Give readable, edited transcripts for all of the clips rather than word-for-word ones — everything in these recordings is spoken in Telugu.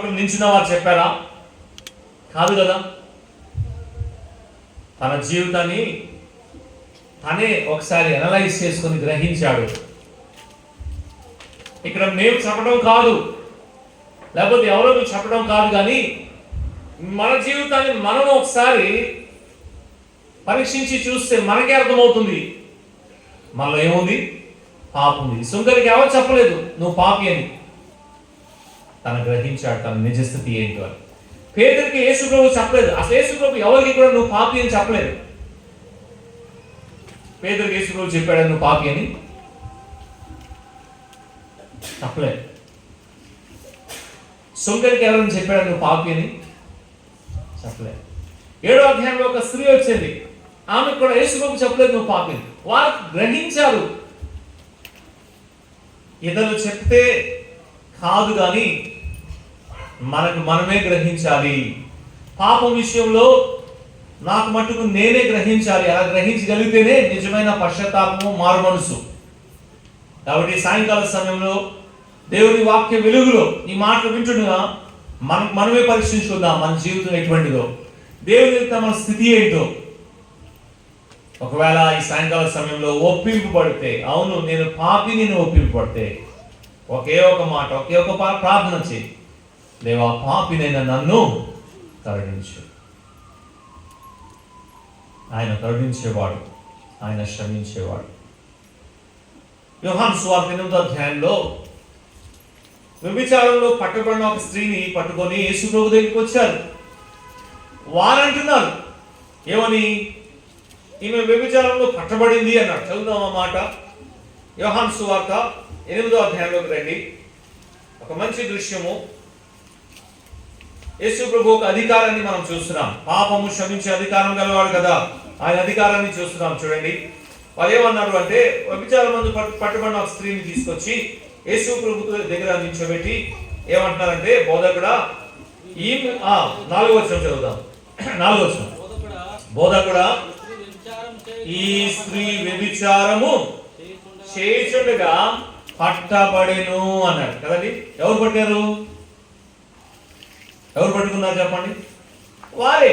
పక్కన నించున్న వారు చెప్పారా? కాదు కదా. తన జీవితాన్ని తనే ఒకసారి అనలైజ్ చేసుకుని గ్రహించాడు. ఇక్కడ మేము చెప్పడం కాదు, లేకపోతే ఎవరో చెప్పడం కాదు, కానీ మన జీవితాన్ని మనం ఒకసారి పరీక్షించి చూస్తే మనకే అర్థమవుతుంది మనలో ఏముంది, పాపం ఉంది. సుంకరికి ఎవరు చెప్పలేదు నువ్వు పాపి అని, తను గ్రహించాడు తన నిజస్థితి ఏంటో అని. పేదరికి యేసు ప్రభు చెప్పలేదు, అసలు యేసు ప్రభు ఎవరికి కూడా నువ్వు పాపి అని చెప్పలేదు. పేదరికి యేసు ప్రభు చెప్పాడు నువ్వు పాపి అని చెప్పలేదు. సుంకరికి ఎవరైనా చెప్పాడు నువ్వు పాపి అని చెప్పలేదు. 7వ అధ్యాయంలో ఒక స్త్రీ వచ్చింది, ఆమె కూడా యేసు ప్రభు చెప్పలేదు నువ్వు పాపి అని. వారు గ్రహించారు. ఇతరులు చెప్తే కాదు, కానీ మనకు మనమే గ్రహించాలి. పాపం విషయంలో నాకు మట్టుకు నేనే గ్రహించాలి. అలా గ్రహించగలిగితేనే నిజమైన పశ్చాత్తాపము, మారు మనసు. కాబట్టి సాయంకాల సమయంలో దేవుని వాక్య వెలుగులో ఈ మాటలు వింటుండగా మనమే పరీక్షించుకుందాం మన జీవితం ఎటువంటిదో, దేవుని మన స్థితి ఏంటో. ఒకవేళ ఈ సాయంకాల సమయంలో ఒప్పింపబడితే, అవును నేను పాపి, నేను ఒప్పింపబడితే ఒకే ఒక మాట, ఒకే ఒక ప్రార్థన చేయి, దేవా పాపినైనా నన్ను కరుణించు. ఆయన కరుణించేవాడు, ఆయన క్షమించేవాడు. యోహాను సువార్త 8వ అధ్యాయంలో వ్యభిచారంలో పట్టబడిన ఒక స్త్రీని పట్టుకొని యేసు ప్రభు దగ్గరికి వచ్చారు. వారంటున్నారు ఏమని? ఈమె వ్యభిచారంలో పట్టబడింది అన్నారు. చదువుదాం ఆ మాట. యోహాను సువార్త 8వ అధ్యాయంలోకి రండి. ఒక మంచి దృశ్యము. యేసు ప్రభు ఒక అధికారాన్ని మనం చూస్తున్నాం. పాపము క్షమించే అధికారం గలవాడు కదా, ఆయన అధికారాన్ని చూస్తున్నాం. చూడండి వాళ్ళు ఏమన్నారు అంటే, వ్యభిచారం మందు పట్టుబడిన ఒక స్త్రీని తీసుకొచ్చి యేసు ప్రభు దగ్గర నిల్చోబెట్టి ఏమంటున్నారంటే, బోధకుడా, ఈ 4వ వచనం చదువుదాం. 4వ వచనం. బోధకుడా, ఈ స్త్రీ వ్యభిచారము చేయుచుండగా పట్టబడెను అన్నాడు కదండి. ఎవరు పట్టారు? ఎవరు పట్టుకున్నారు చెప్పండి? వారే,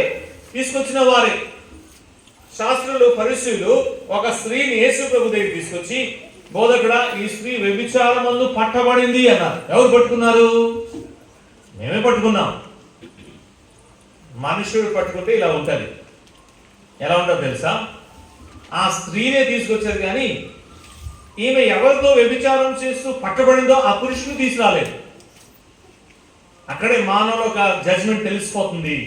తీసుకొచ్చిన వారే. శాస్త్రులు, పరిశీలు ఒక స్త్రీని యేసు ప్రభు దగ్గర తీసుకొచ్చి, బోధకుడా, ఈ స్త్రీ వ్యభిచారమందు పట్టబడింది అన్నారు. ఎవరు పట్టుకున్నారు? మేమే పట్టుకున్నాం. మనుషుడు పట్టుకుంటే ఇలా ఉంటుంది. ఎలా ఉంటుందో తెలుసా? ఆ స్త్రీనే తీసుకొచ్చారు, కానీ ఈమె ఎవరితో వ్యభిచారం చేస్తూ పట్టబడిందో ఆ పురుషుని తీసుకురాలేదు. అక్కడే మానవుల ఒక జడ్జ్మెంట్ తెలిసిపోతుంది.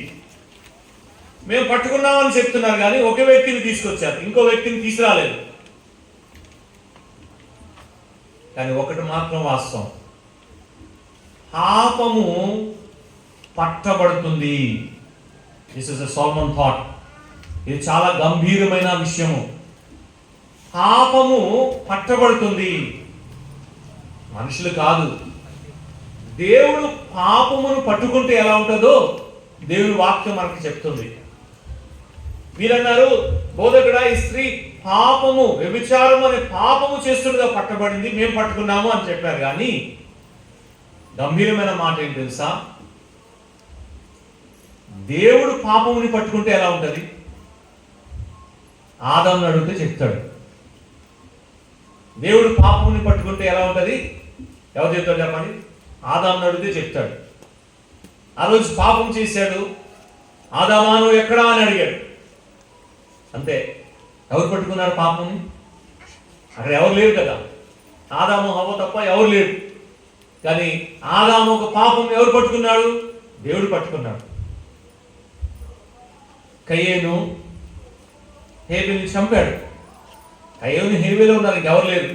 మేము పట్టుకున్నామని చెప్తున్నారు, కానీ ఒక వ్యక్తిని తీసుకొచ్చారు, ఇంకో వ్యక్తిని తీసుకురాలేదు. కానీ ఒకటి మాత్రం వాస్తవం, పాపము పట్టబడుతుంది. This is a solemn thought. ఇది చాలా గంభీరమైన విషయము. పాపము పట్టబడుతుంది, మనుషులు కాదు. దేవుడు పాపమును పట్టుకుంటే ఎలా ఉంటుందో దేవుని వాక్యం మనకు చెప్తుంది. మీరన్నారు, బోధకుడా, ఈ స్త్రీ పాపము, వ్యభిచారం అనే పాపము చేస్తుండగా పట్టబడింది, మేము పట్టుకున్నాము అని చెప్పారు. కానీ గంభీరమైన మాట ఏంటి తెలుసా? దేవుడు పాపముని పట్టుకుంటే ఎలా ఉంటుంది? ఆదాముని అడిగితే చెప్తాడు. దేవుడు పాపముని పట్టుకుంటే ఎలా ఉంటుంది? ఎవరు చెప్తాడు చెప్పండి? ఆదాముని అడిగితే చెప్తాడు. ఆ రోజు పాపం చేశాడు, ఆదామా నువ్వు ఎక్కడా అని అడిగాడు. అంతే. ఎవరు పట్టుకున్నారు పాపముని? అక్కడ ఎవరు లేరు కదా, ఆదాము హవ్వ తప్ప ఎవరు లేరు. కానీ ఆదాము ఒక పాపం ఎవరు పట్టుకున్నాడు? దేవుడు పట్టుకున్నాడు. కయ్యేను హేబెలుని చంపాడు. కయ్యేను హేబెలు ఉన్నారు, ఇంకెవరు లేరు.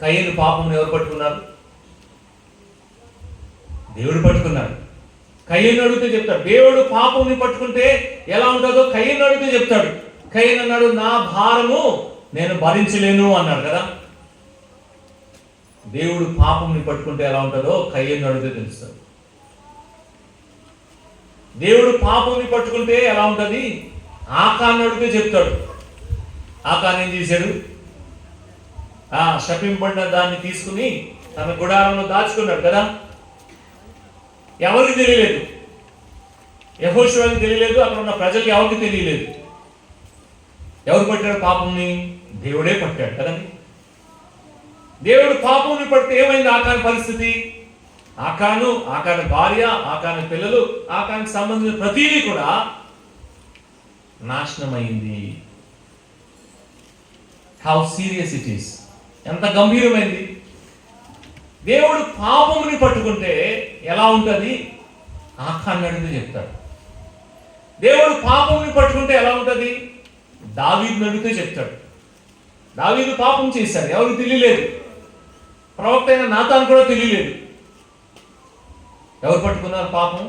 కయ్యేను పాపం ఎవరు పట్టుకున్నారు? దేవుడు పట్టుకున్నాడు. కయ్యేను అడిగితే చెప్తాడు. దేవుడు పాపంని పట్టుకుంటే ఎలా ఉంటుందో కయ్యేను అడిగితే చెప్తాడు. కయ్యేను అన్నాడు, నా భారము నేను భరించలేను అన్నాడు కదా. దేవుడు పాపంని పట్టుకుంటే ఎలా ఉంటుందో కయ్యేను అడిగితే తెలుస్తుంది. దేవుడు పాపంని పట్టుకుంటే ఎలా ఉంటుంది? ఆకాన్ని అడిగితే చెప్తాడు. ఆకాన్ ఏం చేశాడు? శపింపడిన దాన్ని తీసుకుని తన గుడారంలో దాచుకున్నాడు కదా. ఎవరికి తెలియలేదు, యెహోషువకి తెలియలేదు, అక్కడ ఉన్న ప్రజలకు ఎవరికి తెలియలేదు. ఎవరు పట్టాడు పాపంని? దేవుడే పట్టాడు కదండి. దేవుడు పాపంని పడితే ఏమైంది ఆకాని పరిస్థితి? ఆకాని భార్య, ఆకాని పిల్లలు, ఆకానికి సంబంధించిన ప్రతిదీ కూడా నాశనమైంది. హౌ సీరియస్ ఇట్ ఈస్, ఎంత గంభీరమైంది. దేవుడు పాపముని పట్టుకుంటే ఎలా ఉంటుంది? ఆకాన్ని అడిగితే చెప్తాడు. దేవుడు పాపముని పట్టుకుంటే ఎలా ఉంటుంది? దావీదుని అడిగితే చెప్తాడు. దావీదు పాపం చేశాడు, ఎవరికి తెలియలేదు. ప్రవక్త అయిన నాతాను కూడా తెలియలేదు. ఎవరు పట్టుకున్నారు పాపం?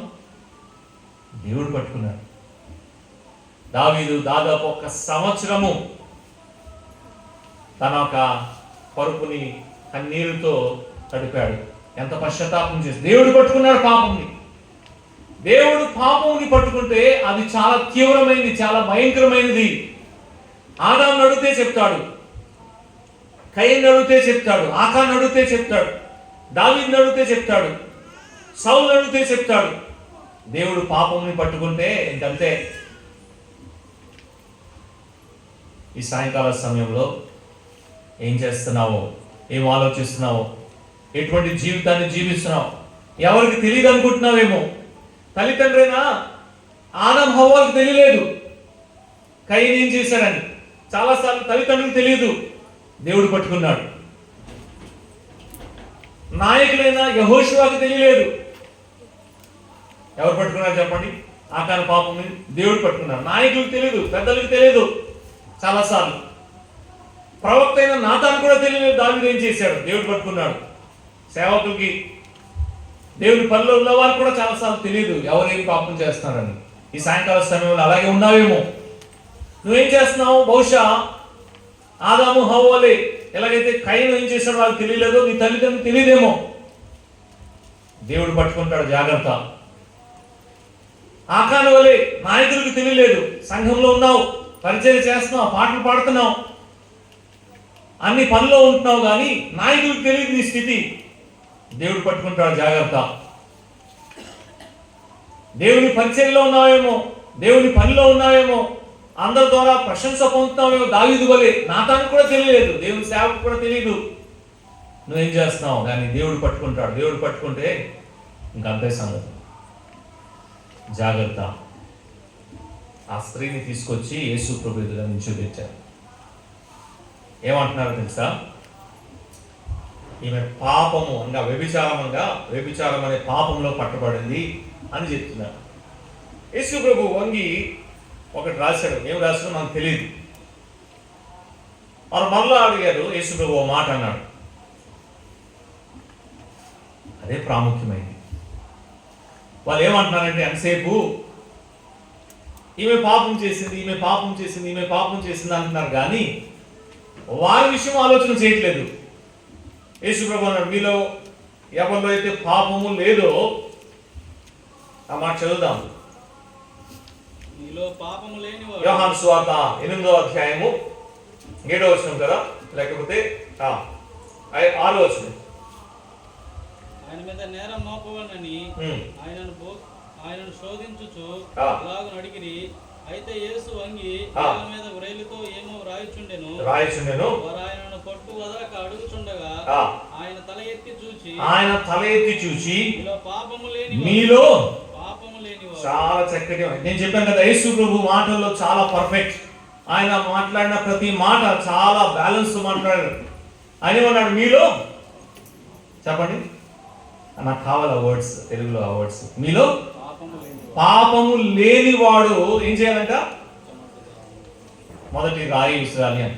దేవుడు పట్టుకున్నాడు. దావీదు దాదాపు 1 సంవత్సరము తన ఒక పరుపుని కన్నీరుతో తడిపాడు. ఎంత పశ్చాత్తాపం చేసి దేవుడు పట్టుకున్నాడు పాపంని. దేవుడు పాపంని పట్టుకుంటే అది చాలా తీవ్రమైనది, చాలా భయంకరమైనది. ఆదామును అడిగితే చెప్తాడు, కయీను అడిగితే చెప్తాడు, ఆకాను అడిగితే చెప్తాడు, దావీదుని అడిగితే చెప్తాడు, సౌలుని అడిగితే చెప్తాడు. దేవుడు పాపంని పట్టుకుంటే ఇంకంతే. ఈ సాయంకాల సమయంలో ఏం చేస్తున్నావో, ఏం ఆలోచిస్తున్నావో, ఎటువంటి జీవితాన్ని జీవిస్తున్నావు, ఎవరికి తెలియదు అనుకుంటున్నావేమో. తల్లిదండ్రైనా ఆదం హవ్వలకు తెలియలేదు కయీను ఏం చేశాడని. చాలాసార్లు తల్లిదండ్రులకు తెలియదు, దేవుడు పట్టుకున్నాడు. నాయకులైన యెహోషువకు తెలియలేదు, ఎవరు పట్టుకున్నారు చెప్పండి? ఆకాని పాపంని దేవుడు పట్టుకున్నాడు. నాయకులకు తెలియదు, పెద్దలకు తెలియదు. చాలాసార్లు ప్రవక్త అయిన నాతాను కూడా తెలియలేదు దావీదు ఏం చేశాడు, దేవుడు పట్టుకున్నాడు. సేవకులకి, దేవుని పనిలో ఉన్న వారికి కూడా చాలాసార్లు తెలియదు ఎవరేం పాపం చేస్తున్నారని. ఈ సాయంకాల సమయంలో అలాగే ఉన్నావేమో. నువ్వేం చేస్తున్నావు? బహుశా ఆదాము హవ్వలే ఎలాగైతే కయీను ఏం చేశాడో వాళ్ళకి తెలియలేదో, నీ తల్లిదండ్రులకు తెలియదేమో. దేవుడు పట్టుకుంటాడు, జాగ్రత్త. ఆకాను వలే నాయకులకు తెలియలేదు. సంఘంలో ఉన్నావు, పరిచయం చేస్తున్నావు, పాటలు పాడుతున్నావు, అన్ని పనుల్లో ఉంటున్నావు, కానీ నాయకులకు తెలియదు నీ స్థితి. దేవుడు పట్టుకుంటాడు, జాగ్రత్త. దేవుని పరిచయంలో ఉన్నావేమో, దేవుని పనిలో ఉన్నావేమో, అందరి ద్వారా ప్రశంస పొందుతున్నావేమో. దావీదు వలే నాతానికి కూడా తెలియలేదు, దేవుని సేవకు కూడా తెలియదు. నువ్వేం చేస్తున్నావు? కానీ దేవుడు పట్టుకుంటాడు. దేవుడు పట్టుకుంటే ఇంకంతే సంగతి. జాగ్రత్త. ఆ స్త్రీని తీసుకొచ్చి యేసు ప్రభు ఎదుట నిల్చోబెట్టారు. ఏమంటున్నారు తెలుసా? ఈమె పాపము అనగా వ్యభిచారం అనే పాపంలో పట్టబడింది అని చెప్తున్నారు. యేసు ప్రభు వంగి ఒకటి రాశాడు. ఏం రాశాడో నాకు తెలియదు. వారు మళ్ళా అడిగారు. యేసు ప్రభు మాట అన్నాడు. అదే ప్రాముఖ్యమైంది. వాళ్ళు ఏమంటున్నారంటే ఎంతసేపు ఈమె పాపం చేసింది అంటున్నారు, కానీ వారి విషయం ఆలోచన చేయట్లేదు. యేసు ప్రభు అన్నాడు, మీలో ఎవరిలో అయితే పాపము లేదో, ఆ మాట చదువుదాం. యోహాను సువార్త 8వ అధ్యాయము 7వ వచనం కదా, లేకపోతే 6వ వచనం. ఆయన మీద నేరం మోపవనని ఆయనను శోధించుచు అలాగ అడిగిరి. అయితే యేసు వంగి నేల మీద వ్రేలితో ఏమో రాయిచుండెను. వారు ఆయనను పట్టు వదలక అడుగుచుండగా ఆయన తల ఎత్తి చూచి మీలో పాపము లేని. చాలా చక్కటి. నేను చెప్పాను కదా, యేసు ప్రభు మాటల్లో చాలా పర్ఫెక్ట్. ఆయన మాట్లాడిన ప్రతి మాట చాలా బ్యాలెన్స్ మాట్లాడారు. ఆయన అన్నాడు, మీలో చెప్పండి, నాకు కావాలి ఆ వర్డ్స్, తెలుగులో ఆ వర్డ్స్. మీలో పాపము లేనివాడు ఏం చేయాలంట? మొదటి రాయి విసిరాలి అని.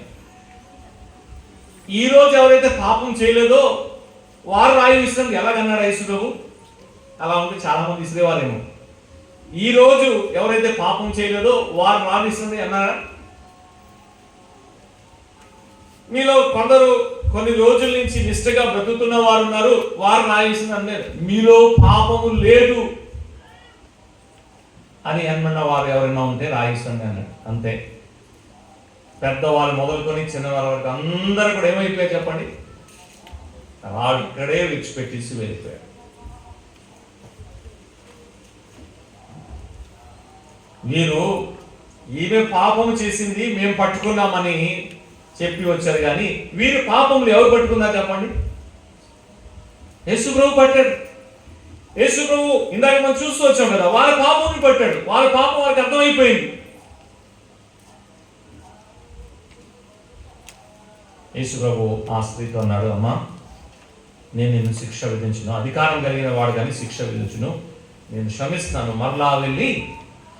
ఈరోజు ఎవరైతే పాపం చేయలేదో వారు రాయి విసిరం ఎలాగన్నాడు యేసు ప్రభు? అలా ఉంటే చాలా మంది విసిరేవారేమో. ఈరోజు ఎవరైతే పాపం చేయలేదో వారు రాయి విసిరండి అన్నారా? మీలో కొందరు కొన్ని రోజుల నుంచి నిష్ఠగా బ్రతుకుతున్న వారు ఉన్నారు, వారు రాయిస్తుంది అన్నారు. మీలో పాపము లేదు అని అన్న వారు ఎవరైనా ఉంటే రాయిస్తుంది అన్నాడు. అంతే. పెద్దవాళ్ళు మొదలుకొని చిన్నవాళ్ళ వరకు అందరూ కూడా ఏమైపోయారు చెప్పండి? రాడు ఇక్కడే విడిచిపెట్టేసి వెళ్ళిపోయాడు. వీరు ఈమె పాపము చేసింది మేము పట్టుకున్నామని చెప్పి వచ్చారు, కానీ వీరు పాపములు ఎవరు పట్టుకున్నారు చెప్పండి? యేసు ప్రభు పట్టాడు. యేసు ప్రభు ఇందాక మనం చూస్తూ వచ్చాం కదా, వాళ్ళ పాపం పట్టాడు. వాళ్ళ పాపం వారికి అర్థమైపోయింది. యేసు ప్రభు ఆ స్త్రీతో అన్నాడు, అమ్మా నేను నిన్ను శిక్ష విధించును, అధికారం కలిగిన వాడు కానీ శిక్ష విధించును, నేను క్షమిస్తాను, మరలా వెళ్ళి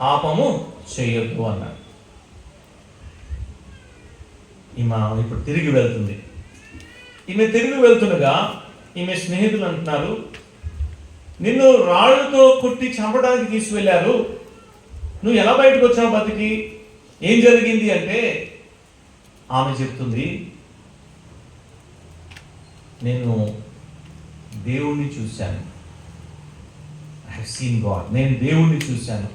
పాపము చేయొద్దు అన్నాడు. ఈమె ఇప్పుడు తిరిగి వెళ్తుంది. ఈమె తిరిగి వెళ్తుండగా ఈమె స్నేహితులు అంటున్నారు, నిన్ను రాళ్ళతో కొట్టి చంపడానికి తీసుకువెళ్ళారు, నువ్వు ఎలా బయటకు వచ్చావు బతికి, ఏం జరిగింది అంటే ఆమె చెప్తుంది, నేను దేవుణ్ణి చూశాను, ఐ హావ్ సీన్ గాడ్, నేను దేవుణ్ణి చూశాను.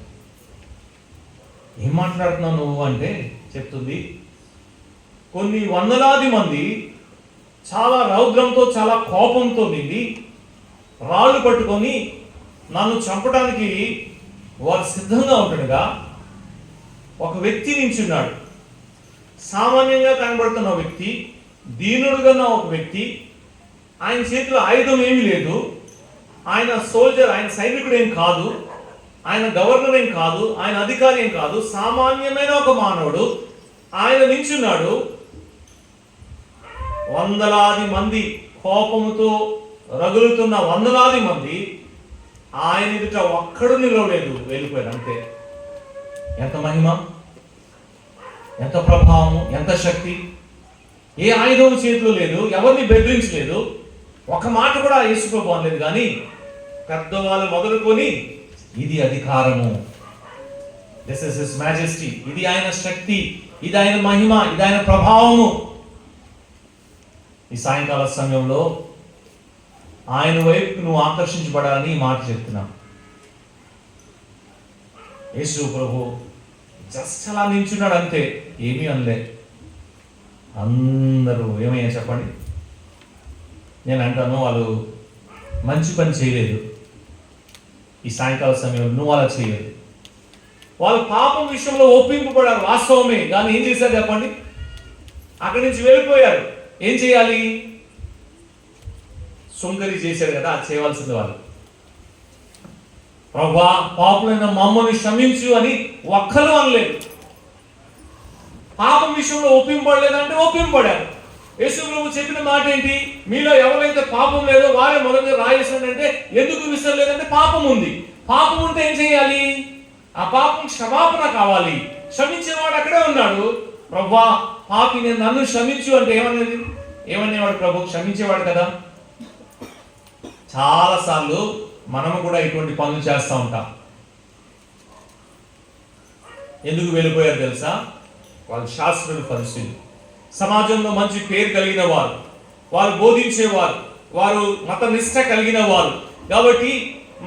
ఏం మాట్లాడుతున్నావు నువ్వు అంటే చెప్తుంది, కొన్ని వందలాది మంది చాలా రౌద్రంతో చాలా కోపంతో నిండి రాళ్ళు పట్టుకొని నన్ను చంపడానికి వారు సిద్ధంగా ఉంటుండగా ఒక వ్యక్తి నించున్నాడు. సామాన్యంగా కనబడుతున్న వ్యక్తి, దీనుడుగా ఒక వ్యక్తి, ఆయన చేతిలో ఆయుధం ఏమీ లేదు, ఆయన సోల్జర్, ఆయన సైనికుడు ఏం కాదు, ఆయన గవర్నర్ ఏం కాదు, ఆయన అధికారి ఏం కాదు, సామాన్యమైన ఒక మానవుడు. ఆయన నించున్నాడు. వందలాది మంది, కోపముతో రగులుతున్న వందలాది మంది ఆయన ఎదుట ఒక్కడు నిలవలేదు, వెళ్ళిపోయారు అంతే. ఎంత మహిమ, ఎంత ప్రభావము, ఎంత శక్తి! ఏ ఆయుధం చేతిలో లేదు, ఎవరిని బెదిరించలేదు, ఒక మాట కూడా యేసు ప్రభు అనలేదు. కానీ పెద్దవాళ్ళు మొదలుకొని ఇది అధికారము, దిస్ ఇస్ హిస్ మాజెస్టీ, ఇది ఆయన శక్తి, ఇది ఆయన మహిమ, ఇది ఆయన ప్రభావము. ఈ సాయంకాల సమయంలో ఆయన వైపు నువ్వు ఆకర్షించబడాలని ఈ మాట చెప్తున్నా. యేసు ప్రభు జస్ట్ అలా నించున్నాడు అంతే, ఏమీ అనలే. అందరూ ఏమయ్యా చెప్పండి? నేను అంటాను, వాళ్ళు మంచి పని చేయలేదు. ఈ సాయంకాల సమయంలో నువ్వు అలా చేయలేదు. వాళ్ళు పాపం విషయంలో ఒప్పింపబడారు, వాస్తవమే. కానీ ఏం చేశారు చెప్పండి? అక్కడి నుంచి వెళ్ళిపోయారు. ఏం చేయాలి? సుంకరి చేశారు కదా, అది చేయవలసింది వాళ్ళు. ప్రభువా, పాపులైన మమ్మల్ని క్షమించు అని ఒక్కరు అనలేదు. పాపం విషయంలో ఒప్పింపబడలేదంటే ఒప్పింపబడారు. యేసు ప్రభు చెప్పిన మాట ఏంటి? మీలో ఎవరైతే పాపం లేదో వారే మొదటి రాయేసండి అంటే ఎందుకు విసరలేదంటే పాపం ఉంది. పాపం ఉంటే ఏం చేయాలి? ఆ పాపం క్షమాపణ కావాలి. క్షమించేవాడు అక్కడే ఉన్నాడు. ప్రభువా, పాపి నేను నన్ను క్షమించు అంటే ఏమనేవాడు ప్రభు? క్షమించేవాడు కదా. చాలాసార్లు మనము కూడా ఇటువంటి పనులు చేస్తూ ఉంటాం. ఎందుకు వెళ్ళిపోయారు తెలుసా? వాళ్ళు శాస్త్రులు, పరిశీలు, సమాజంలో మంచి పేరు కలిగిన వారు, వారు బోధించేవారు, వారు మత నిష్ట కలిగిన వారు. కాబట్టి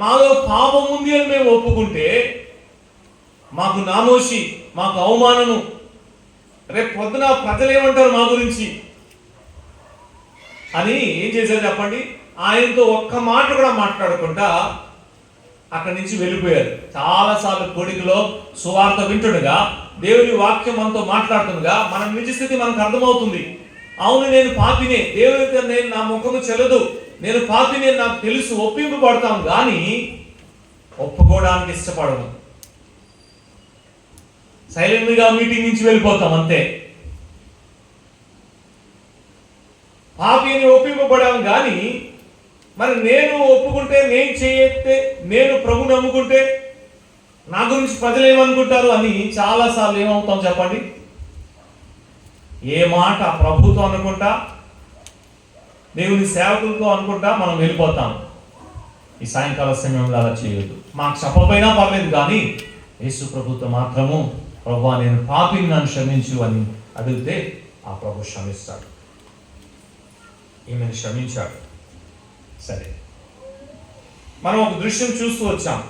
మాలో పాపం ఉంది అని మేము ఒప్పుకుంటే మాకు నామోషి, మాకు అవమానము, రేపు పొద్దున ప్రజలు ఏమంటారు మా గురించి అని ఏం చేశారు చెప్పండి? ఆయనతో ఒక్క మాట కూడా మాట్లాడకుండా అక్కడి నుంచి వెళ్ళిపోయారు. చాలాసార్లు కోడికలో సువార్త వింటుండగా, దేవుని వాక్యం మనతో మాట్లాడుతుండగా మన నిజ స్థితి మనకు అర్థమవుతుంది. అవును, నేను పాపినే, దేవుడితో నేను నా ముఖము చెల్లదు, నేను పాపినే, నాకు తెలుసు, ఒప్పింపబడతాం. కానీ ఒప్పుకోవడానికి ఇష్టపడము. సైలెంట్గా మీటింగ్ నుంచి వెళ్ళిపోతాం అంతే. పాపి అని ఒప్పింపబడాము. కానీ మరి నేను ఒప్పుకుంటే, నేను చేయతే, నేను ప్రభుని నమ్ముకుంటే నా గురించి ప్రజలు ఏమనుకుంటారు అని చాలాసార్లు ఏమవుతాం చెప్పండి? ఏ మాట ప్రభుతో అనుకుంటా, దేవుని సేవకులతో అనుకుంటా మనం వెళ్ళిపోతాం. ఈ సాయంకాల సమయంలో అలా చేయొద్దు. మాకు చెప్పకపోయినా పర్లేదు, కానీ యేసు ప్రభుతో మాత్రము, ప్రభువా నేను పాపిని, నన్ను క్షమించు అని అడిగితే ఆ ప్రభు క్షమిస్తాడు. ఈమెను క్షమించాడు. సరే, మనం ఒక దృశ్యం చూస్తూ వచ్చాం.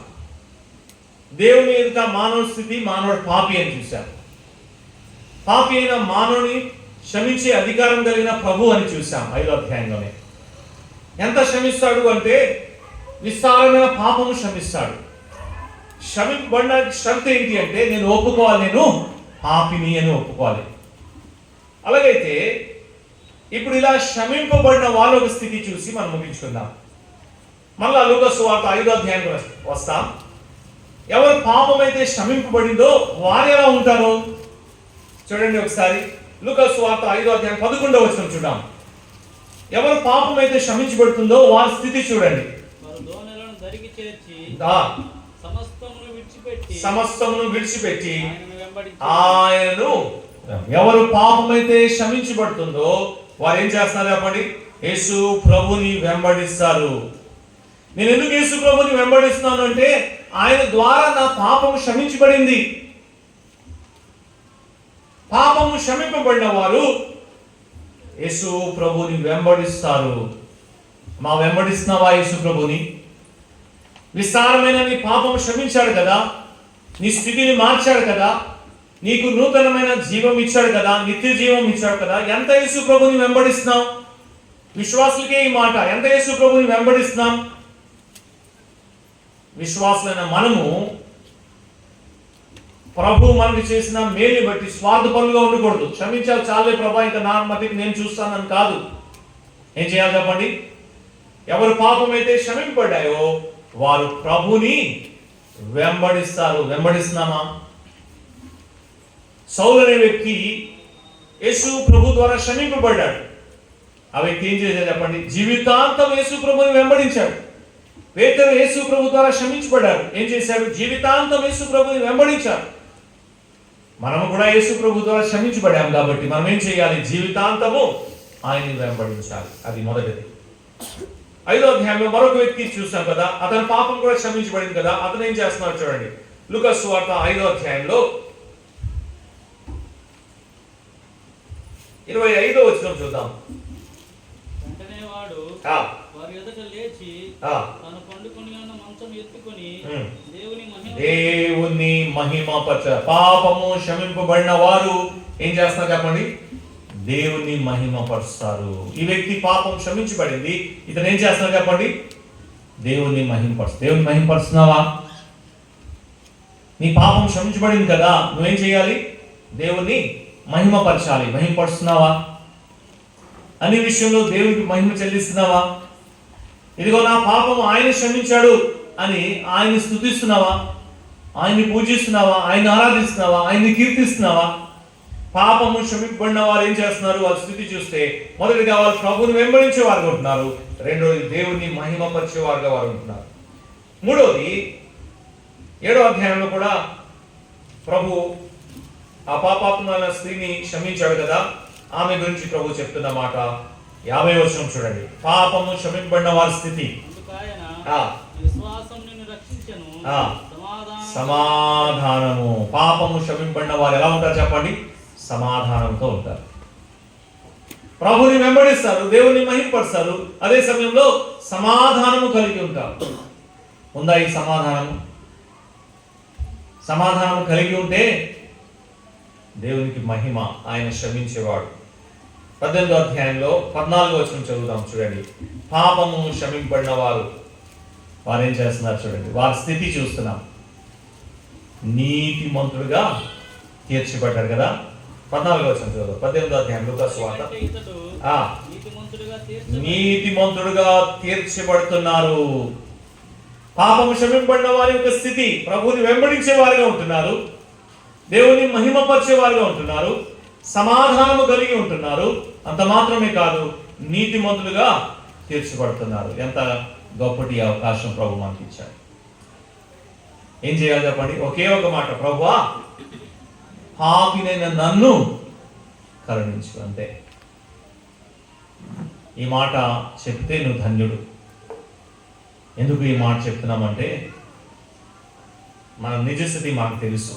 దేవుని ఎదుట మానవ స్థితి, మానవుడు పాపి అని చూశాం. పాపి అయిన మానవుని క్షమించే అధికారం కలిగిన ప్రభు అని చూశాం 5వ అధ్యాయంలోనే. ఎంత క్షమిస్తాడు అంటే విస్తారమైన పాపము క్షమిస్తాడు. క్షమింపబడడానికి షరతు ఏంటి అంటే నేను ఒప్పుకోవాలి, నేను పాపిని అని ఒప్పుకోవాలి. అలాగైతే ఇప్పుడు ఇలా క్షమింపబడిన వాళ్ళ ఒక స్థితి చూసి మనం ముగించుకుందాం. మళ్ళా లూకా సువార్త 5వ అధ్యాయానికి వస్తాం. ఎవరు పాపం అయితే క్షమింపబడిందో వారు ఎలా ఉంటారో చూడండి ఒకసారి. లూకా సువార్త 5వ అధ్యాయం 11వ వచనం చూద్దాం. ఎవరు పాపం అయితే క్షమించబడుతుందో వారి స్థితి చూడండి. వారు దోణెలను దరికి చేర్చి సమస్తమును విడిచిపెట్టి ఆయనను, ఎవరు పాపం అయితే క్షమించబడుతుందో వారు ఏం చేస్తున్నారు చెప్పండి? యేసు ప్రభుని వెంబడిస్తారు. నేను ఎందుకు యేసు ప్రభుని వెంబడిస్తున్నాను అంటే ఆయన ద్వారా నా పాపం క్షమించబడింది. పాపము క్షమింపబడిన వారు యేసు ప్రభుని వెంబడిస్తారు. మా వెంబడిస్తున్నావా యేసు ప్రభుని? విస్తారమైన నీ పాపం క్షమించాడు కదా, నీ స్థితిని మార్చాడు కదా, నీకు నూతనమైన జీవం ఇచ్చాడు కదా, నిత్య జీవం ఇచ్చాడు కదా. ఎంత యేసు ప్రభుని వెంబడిస్తున్నాం? విశ్వాసులకే ఈ మాట, ఎంత యేసు ప్రభుని వెంబడిస్తున్నాం? విశ్వాసులైన మనము ప్రభు మనకు చేసిన మేలుని బట్టి స్వార్థపరులుగా ఉండకూడదు. క్షమించాలి చాలే ప్రభా, ఇంకా నా మతికి నేను చూస్తానని కాదు. ఏం చేయాలి చెప్పండి? ఎవరు పాపం అయితే క్షమింపబడ్డాయో వారు ప్రభుని వెంబడిస్తారు. వెంబడిస్తున్నామా? సౌలు అనే వ్యక్తి యేసు ప్రభు ద్వారా క్షమింపబడ్డాడు. ఆ వ్యక్తి ఏం చేశాడు చెప్పండి? జీవితాంతం యేసు ప్రభుని వెంబడించాడు. పేతురు యేసు ప్రభు ద్వారా క్షమించబడ్డాడు. ఏం చేశాడు? జీవితాంతం యేసు ప్రభుని వెంబడించాడు. మనము కూడా యేసు ప్రభు ద్వారా క్షమించబడ్డాం కాబట్టి మనం ఏం చేయాలి? జీవితాంతము ఆయన్ని వెంబడించాలి. అది మొదటిది. 5వ అధ్యాయంలో మరొక వ్యక్తి చూసాం కదా, అతని పాపం కూడా క్షమించబడింది కదా. అతను ఏం చేస్తున్నాడు చూడండి. లూకా సువార్త 5వ అధ్యాయంలో 25వ వచనం చూద్దాం. వెంటనే వాడు వారి ఎదుట లేచి తను పండుకొని ఉన్న మంచం ఎత్తుకొని దేవుని మహిమపరచ. పాపము క్షమింపబడిన వారు ఏం చేస్తున్నారు చెప్పండి? దేవుని మహిమపరుస్తారు. ఈ వ్యక్తి పాపం క్షమించబడింది, ఇతను ఏం చేస్తున్నారు చెప్పండి? దేవుని మహిమపరుస్తారు. దేవుని మహిమపరుస్తున్నావా? నీ పాపం క్షమించబడింది కదా, నువ్వేం చేయాలి? దేవుని మహిమపరచాలి. మహిమపరుస్తున్నావా? అన్ని విషయంలో దేవునికి మహిమ చెల్లిస్తున్నావా? ఇదిగో నా పాపం ఆయన క్షమించాడు అని ఆయన్ని స్తుతిస్తున్నావా? ఆయన్ని పూజిస్తున్నావా? ఆయన్ని ఆరాధిస్తున్నావా? ఆయన్ని కీర్తిస్తున్నావా? పాపము క్షమింపబడిన వారు ఏం చేస్తున్నారు? వారి స్థితి చూస్తే మొదటిగా వారు ప్రభుని వెంబడించే వారుగా ఉంటున్నారు. రెండోది దేవుని మహిమపరిచే వారుగా వారు ఉంటున్నారు. మూడోది 7వ అధ్యాయంలో కూడా ప్రభు ఆ పాపాత్మైన స్త్రీని క్షమించాడు కదా, ఆమె గురించి ప్రభు చెప్తున్న మాట 50వ వచనం చూడండి. పాపము క్షమింపబడిన వారి స్థితి. సమాధానము. పాపము క్షమింపబడిన వారు ఎలా ఉంటారు చెప్పండి? సమాధానంతో ఉంటారు. ప్రభుని వెంబడిస్తారు, దేవుని మహిమపరుస్తారు, అదే సమయంలో సమాధానము కలిగి ఉంటారు. ఉందా ఈ సమాధానము? సమాధానం కలిగి ఉంటే దేవునికి మహిమ. ఆయన క్షమించేవాడు. 18వ అధ్యాయంలో 14వ వచనం చదువుదాం చూడండి. పాపము క్షమింపబడిన వారు ఏం చేస్తున్నారు చూడండి. వారి స్థితి చూస్తున్నాం. నీతిమంతుడుగా తీర్చబడ్డారు కదా. 14వ వచనం చదువు. 18వ అధ్యాయం లూకా సువార్త. నీతిమంతుడుగా తీర్చబడుతున్నారు. పాపము క్షమింపబడిన వారి యొక్క స్థితి, ప్రభువుని వెంబడించే వారిగా ఉంటున్నారు, దేవుని మహిమపరిచే వారిగా ఉంటున్నారు, సమాధానము కలిగి ఉంటున్నారు. అంత మాత్రమే కాదు, నీతిమంతులుగా తీర్చబడుతున్నారు. ఎంత గొప్పటి అవకాశం ప్రభు మనకి ఇచ్చాడు. ఏం చేయాలి చెప్పండి? ఒకే ఒక మాట, ప్రభువా పాపినైన నన్ను కరుణించు. అంతే. ఈ మాట చెప్తే నువ్వు ధన్యుడు. ఎందుకు ఈ మాట చెప్తున్నామంటే మన నిజస్థితి మనకు తెలుసు.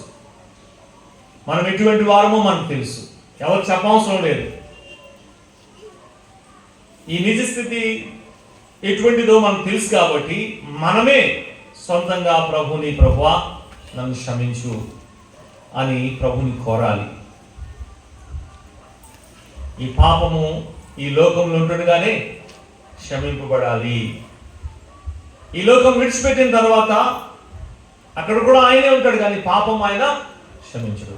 మనం ఎటువంటి వారమో మనకు తెలుసు. ఎవరు చెప్పవసరం లేదు. ఈ నిజస్థితి ఎటువంటిదో మనకు తెలుసు కాబట్టి మనమే సొంతంగా ప్రభుని, ప్రభువా నన్ను క్షమించు అని ప్రభుని కోరాలి. ఈ పాపము ఈ లోకంలో ఉంటుండగానే క్షమింపబడాలి. ఈ లోకం విడిచిపెట్టిన తర్వాత అక్కడ కూడా ఆయనే ఉంటాడు, కానీ పాపం ఆయన క్షమించడు.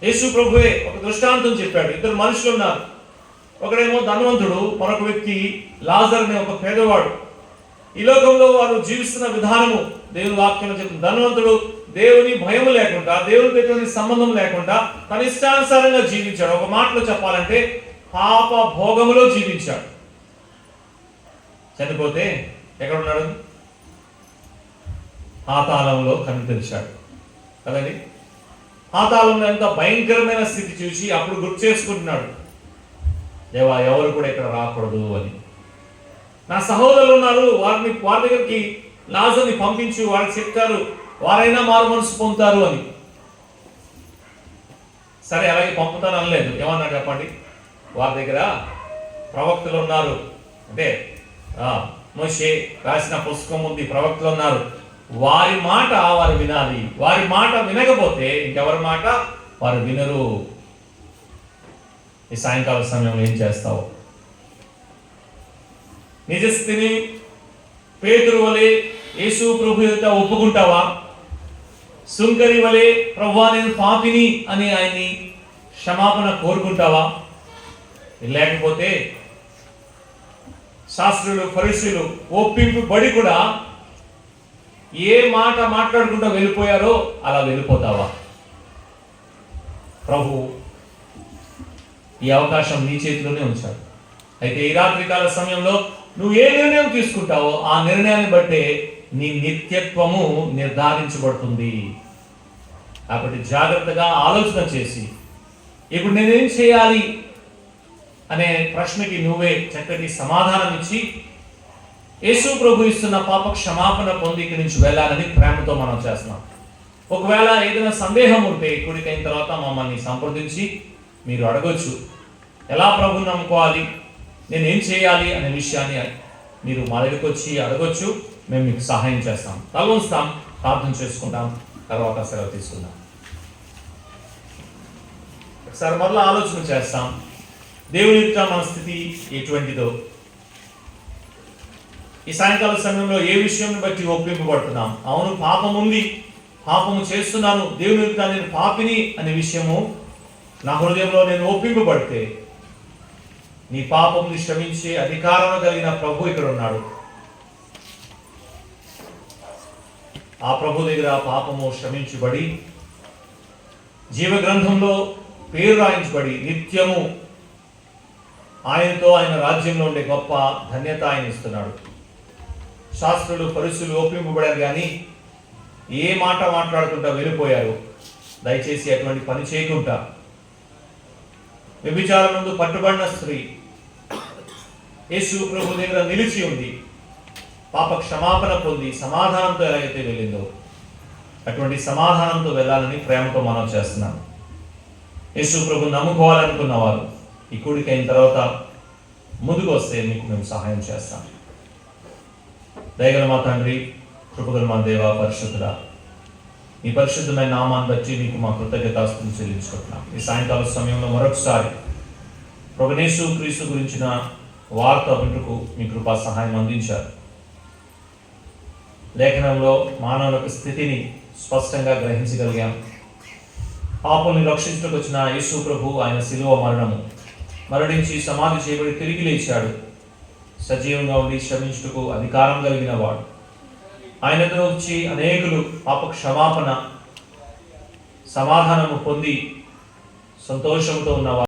యేసు ప్రభువే ఒక దృష్టాంతం చెప్పాడు. ఇద్దరు మనుషులు ఉన్నారు. ఒకడేమో ధనవంతుడు, మరొక వ్యక్తి లాజర్ అనే ఒక పేదవాడు. ఈ లోకంలో వారు జీవిస్తున్న విధానము దేవుని వాక్యంలో చెప్తుంది. ధనవంతుడు దేవుని భయం లేకుండా, దేవునితో ఎటువంటి సంబంధం లేకుండా తన ఇష్టానుసారంగా జీవించాడు. ఒక మాటలో చెప్పాలంటే పాప భోగములో జీవించాడు. చనిపోతే ఎక్కడున్నాడు? పాతాళంలో కన్ను తెరిచాడు కదండి. పాతాళంలో ఎంత భయంకరమైన స్థితి చూసి అప్పుడు గుర్తు చేసుకుంటున్నాడు, దేవా ఎవరు కూడా ఇక్కడ రాకూడదు అని. నా సహోదరులు ఉన్నారు, వారి దగ్గరికి లాజర్ని పంపించు, వారికి చెప్తారు, వారైనా మారు మనసు పొందుతారు అని. సరే అలాగే పంపుతాను అనలేదు. ఏమన్నాడు చెప్పండి? వారి దగ్గర ప్రవక్తలు ఉన్నారు, అంటే మోషే రాసిన పుస్తకం ఉంది, ప్రవక్తలు ఉన్నారు, వారి మాట వారు వినాలి. వారి మాట వినకపోతే ఇంకెవరి మాట వారు వినరు. ఈ సాయంకాల సమయంలో ఏం చేస్తావు? నిజస్థితిని పేతురు వలె యేసు ప్రభు ఎదుట ఒప్పుకుంటావా? సుంకరి వలె ప్రభువా నేను పాపిని అని ఆయన్ని క్షమాపణ కోరుకుంటావా? లేకపోతే శాస్త్రులు ఫరిసీయులు ఒప్పింపు బడి కూడా ఏ మాట మాట్లాడుకుంటూ వెళ్ళిపోయారో అలా వెళ్ళిపోతావా? ప్రభు ఈ అవకాశం నీ చేతిలోనే ఉంచాడు. అయితే ఈ రాత్రికాల సమయంలో నువ్వు ఏ నిర్ణయం తీసుకుంటావో ఆ నిర్ణయాన్ని బట్టే నీ నిత్యత్వము నిర్ధారించబడుతుంది. కాబట్టి జాగ్రత్తగా ఆలోచన చేసి ఇప్పుడు నేనేం చేయాలి అనే ప్రశ్నకి నువ్వే చక్కటి సమాధానం ఇచ్చి యేసు ప్రభు ఇస్తున్న పాప క్షమాపణ పొంది ఇక్కడి నుంచి వెళ్ళాలని ప్రేమతో మనం చేస్తున్నాం. ఒకవేళ ఏదైనా సందేహం ఉంటే కూడికైన తర్వాత మమ్మల్ని సంప్రదించి మీరు అడగొచ్చు, ఎలా ప్రభుని నమ్ముకోవాలి, నేనేం చేయాలి అనే విషయాన్ని మీరు మా దగ్గరికి వచ్చి అడగొచ్చు. మేము మీకు సహాయం చేస్తాం. తలవంచుతాం, ప్రార్థన చేసుకుంటాం, తర్వాత సెలవు తీసుకుందాం. ఒకసారి మరలా ఆలోచన చేస్తాం, దేవుని యొక్క మన స్థితి ఎటువంటిదో, ఈ సాయంకాల సమయంలో ఏ విషయం బట్టి ఒప్పింపబడుతున్నాం. అవును పాపం ఉంది, పాపము చేస్తున్నాను, దేవుని యొక్క నేను పాపిని అనే విషయము నా హృదయంలో నేను ఒప్పింపబడితే నీ పాపముని క్షమించే అధికారం కలిగిన ప్రభు ఇక్కడ ఉన్నాడు. ఆ ప్రభు దగ్గర పాపము క్షమించబడి జీవ గ్రంథంలో పేరు రాయించబడి నిత్యము ఆయనతో ఆయన రాజ్యంలో ఉండే గొప్ప ధన్యత ఆయన ఇస్తున్నాడు. శాస్త్రులు ఫరిసీయులు ఒప్పింపబడారు, కానీ ఏ మాట మాట్లాడుకుంటా వెళ్ళిపోయారు. దయచేసి అటువంటి పని చేయకుండా వ్యభిచారం ముందు పట్టుబడిన స్త్రీ యేసు ప్రభు దగ్గర నిలిచి ఉంది, పాప క్షమాపణ పొంది సమాధానంతో ఎలాగైతే వెళ్ళిందో అటువంటి సమాధానంతో వెళ్ళాలని ప్రేమతో మనం చేస్తున్నాం. యేసు ప్రభు నమ్ముకోవాలనుకున్న వారు ఈ కూడిక అయిన తర్వాత ముందుకు వస్తే మీకు మేము సహాయం చేస్తాం. దయగల మా తండ్రి, కృపగల మా దేవ, పరిశుద్ధుడా, ఈ పరిశుద్ధమైన నామాన్ని బట్టి మీకు మా కృతజ్ఞతాస్తుతులు చెల్లించుకుంటున్నాం. ఈ సాయంకాల సమయంలో మరొకసారి ప్రభువైన యేసు క్రీస్తు గురించిన వార్త వింటుకు మీ కృపా సహాయం అందించారు. లేఖనంలో మానవుల స్థితిని స్పష్టంగా గ్రహించగలిగాం. పాపుల్ని రక్షించడానికి వచ్చిన యేసు ప్రభు ఆయన శిలువ మరణించి సమాధి చేయబడి తిరిగి లేచాడు. సజీవంగా ఉండి శ్రమించుటకు అధికారం కలిగిన వాడు. ఆయనతో వచ్చి అనేకులు పాప క్షమాపణ సమాధానము పొంది సంతోషంతో ఉన్నవారు.